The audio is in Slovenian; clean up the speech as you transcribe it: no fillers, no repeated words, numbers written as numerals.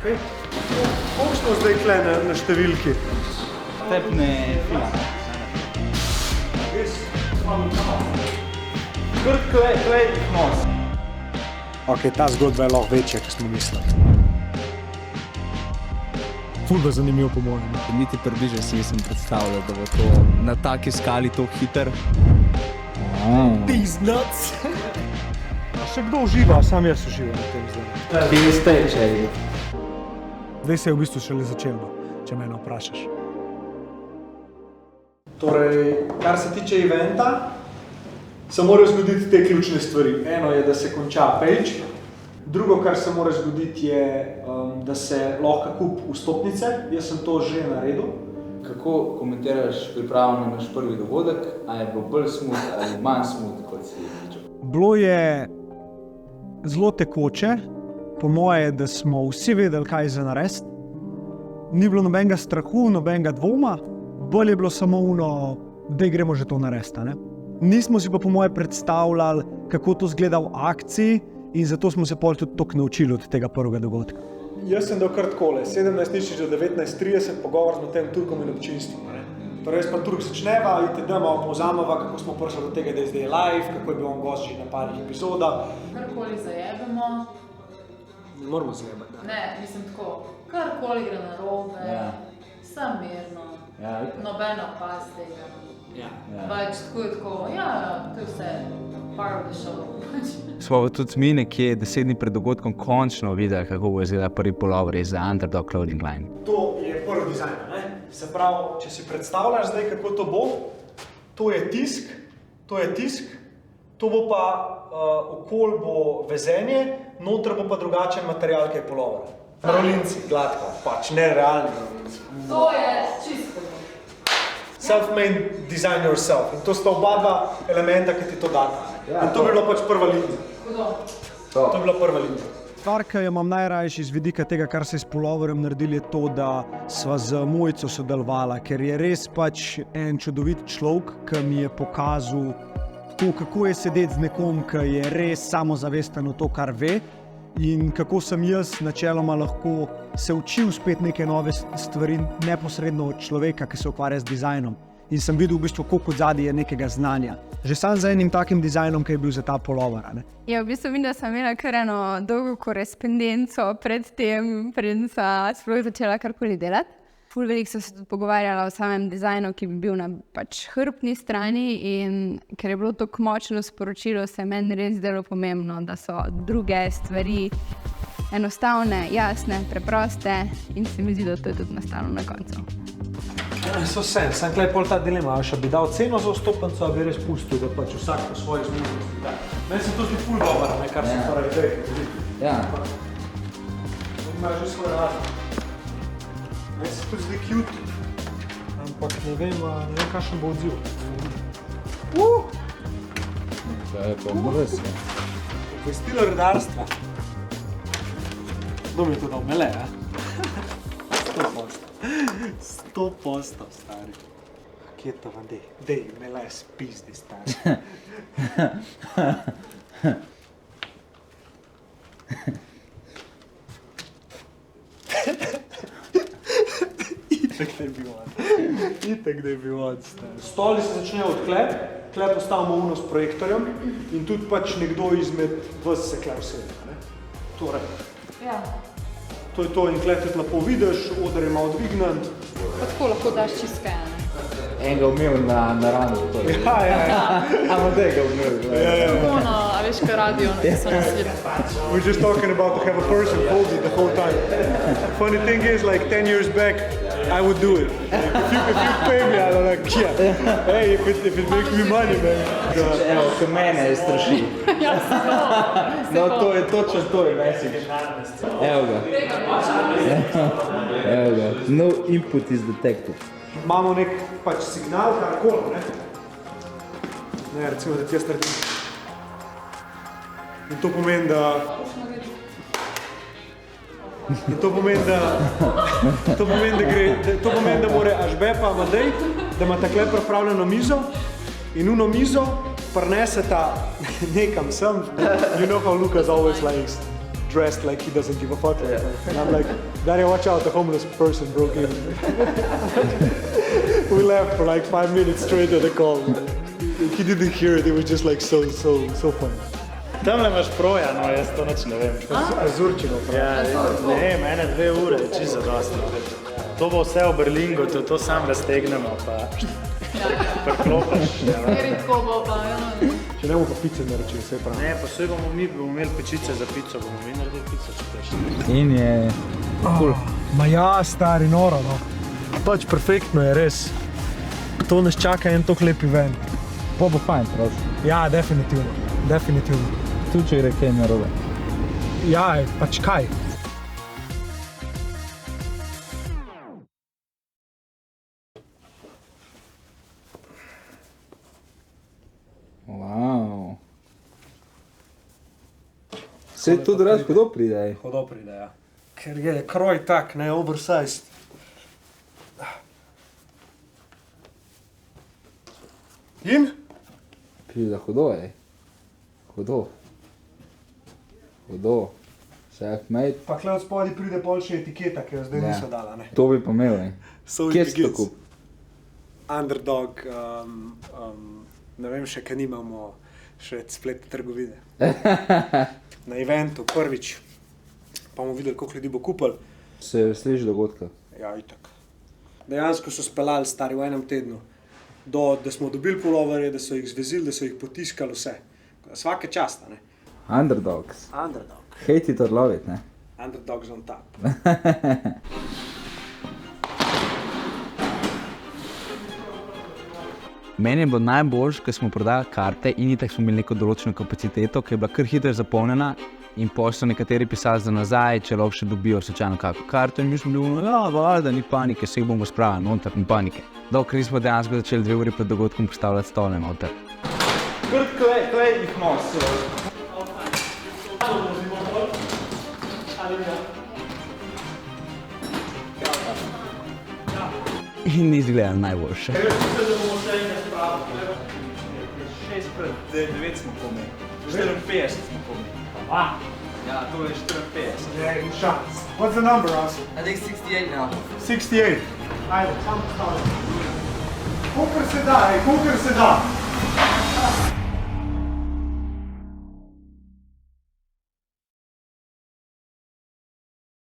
Okay. Koliko smo zdaj kle na številki? Tepne fila. Skrb klej nos. Ok, ta zgodba je lahko večja, kot smo mislili. Ful bo zanimivo po mojem. Niti približno si nisem predstavljal, da bo to na taki skali tako hiter. These nuts! A še kdo uživa? Sam jaz uživam na tem zdaj. Kje ste, če je? Zdaj se je v bistvu šele začelo, če mene vprašaš. Torej, kar se tiče eventa, se morajo zgoditi te ključne stvari. Eno je, da se konča page. Drugo, kar se mora zgoditi, je, da se lahko kupi vstopnice. Jaz sem to že naredil. Kako komentiraš pripravo na naš prvi dogodek? A je bilo bolj smooth ali manj smooth, kot si pričal? Bilo je zelo tekoče. Po moje, da smo vsi vedeli, kaj je za narediti. Ni bilo nobenega strahu, nobenega dvoma. Bolj je bilo samo da gremo že to narediti. Nismo si pa po moje predstavljali, kako to izgleda v akciji in zato smo se pol tudi toliko naučili od tega prvega dogodka. Jaz sem dal kar takole, 17:00 do 19:30 pogovor z tem Turkom in občinstvom. Torej, jaz pa Turk začneva, itd. Malo povzameva, kako smo prišli do tega, da je zdaj live, kako je bil on gost že na parih epizodah. Karkoli zajebemo. Ne moramo zajebati. Ne, mislim tako, karkoli gre narobe, sem mirno, nobena pas tega. Pač tako, to je vse, part of the show. Smo tudi mi nekje 10 dni pred dogodkom končno videli, kako bo izgledal prvi pulover za Underdog Clothing Line. To je prvi dizajn, ne? Se pravi, če si predstavljaš zdaj, kako to bo, to je tisk, to bo pa okoli bo vezenje, noter bo pa drugačen material, kaj je pulover. Rolinci, gladko, pač nerealni rolinci. To je čisto. Self-made design yourself. In to sta oba dva elementa, ki ti to data. In to bi bila pač prva linija. To bi bila prva linija. Stvar, ki jo imam najrajši iz vidika tega, kar se je s puloverjem naredili, je to, da sva z Mojco sodelovala, ker je res pač en čudovit človek, ki mi je pokazal to, kako je sedeti z nekom, ki je res samozavesten v to, kar ve, in kako sem jaz načeloma lahko se učil spet neke nove stvari neposredno od človeka, ki se ukvarja z dizajnom. In sem videl v bistvu, koliko odzadaj je nekega znanja. Že sam za enim takim dizajnom, ki je bil za ta pulover. Ja, v bistvu vidim, da sem imela kar eno dolgo korespondenco pred tem, preden sem sploh začela karkoli delati. Ful veliko sem se tudi pogovarjala o samem dizajnu, ki bi bil na pač hrbtni strani, in ker je bilo tako močno sporočilo, se je meni res zdelo pomembno, da so druge stvari enostavne, jasne, preproste, in se mi zdi, da to je tudi nastalo na koncu. So sem tukaj pol ta dilema, še bi dal ceno za vstopnico, a bi res pustil, da pač vsak po svojih zmožnosti. Meni se to zdi ful dobro, kar se torej zdaj. Ja. Ima že svoj razlog. Meni se tudi zdi cute, ampak ne vem, kakšen bo odziv. To je pa mrz, ja. To je stil redarstva. Kdo mi je to dal? Mele, 100%, stari. Kje to vam dej? Dej, Mele, spizdi, stari. Itak da je bil on, stari. Stoli se začnejo od klep postavimo uno s projektorjem in tudi pač nekdo izmed vas se klep vsega. Torej. Ja. To je to in klep tudi lepo vidiš, oder je malo dvignen. Pa tako lahko daš čisto kaj, Enega umel na ranu. Ja. Amo da ga umel. a veš, kaj radio, so na svitu. We're just talking about to have a person hold it the whole time. Funny thing is, like 10 years back, I would do it. Like, if you pay me, I'm like, yeah. Hey, if it makes me money, man. Evo, ko mene je straši. Ja, No, to je točno to je message. Evo ga. Evo ga. No input is detected. Imamo nek pač signal, karkoli, ne? Ne, recimo, da ti jaz naredim. In to pomeni, da more Ažbepa Amadej, da ima takle pripravljeno mizo in uno mizo prineseta nekam sem. You know how Lukas always likes dressed like he doesn't give a fuck. And I'm like, Dario, watch out, the homeless person broke in. We laughed for like 5 minutes straight at the call. He didn't hear it, it was just like so funny. Tamle imaš proja, no jaz to nič ne vem. Azurčino prav. Ja, ne vem, 1-2 ure je čisto zadostno. To bo vse v Berlingu, to sam raztegnemo, pa priklopiš. Ker je tako bo pa, Če ne bomo pa pice naročili, vse prav. Ne, pa sve bomo imeli pečice za pico, bomo mi naredili pico, če teš. In je cool. Ma ja, stari, noro, no. Pač perfektno je, res. To nas čaka en tok lep event. Pa bo fajn, prosim. Ja, definitivno. Tudi če gre kaj narobe. Ja, pač kaj? Wow. Sej tudi raz hudo pride. Hudo pride, ja. Ker je kroj tak, ne, oversized. In? Pride hudo, Hudo. Self-made. Pa kle od spodaj pride pol še etiketa, ki jo zdaj niso dala, ne. To bi pa imel, So Kje it si to begins. kup? Underdog, ne vem še, kaj nimamo še spletne trgovine. Na eventu, prvič. Pa bomo videli, koliko ljudi bo kupili. Se veseliš dogodka? Ja, itak. Dejansko so speljali stari v enem tednu. Da smo dobili puloverje, da so jih zvezili, da so jih potiskali, vse. Svake časta, ne. Underdogs. Underdog. Hate it or love it, ne? Underdogs on top. Meni je bilo najboljše, ko smo prodali karte in itak smo imeli neko določeno kapaciteto, ki je bila kar hitro zapolnjena in potem so nekateri pisali za nazaj, če lahko še dobijo slučajno kakšno karto in mi smo bili, ja, valjda, ni panike, se jih bomo spravili noter, ni panike. Dokler smo dejansko začeli 2 uri pred dogodkom postavljati stole noter. Kurt klej jih nosi. In ni izgledalo najboljše. 6 pred 9 smo pomeni. 54 smo pomeni. Ja, to je 54. Yeah, in shots. What's the number, Ross? I think 68 now. 68. Ajde, samo stavljamo. Kukar se da.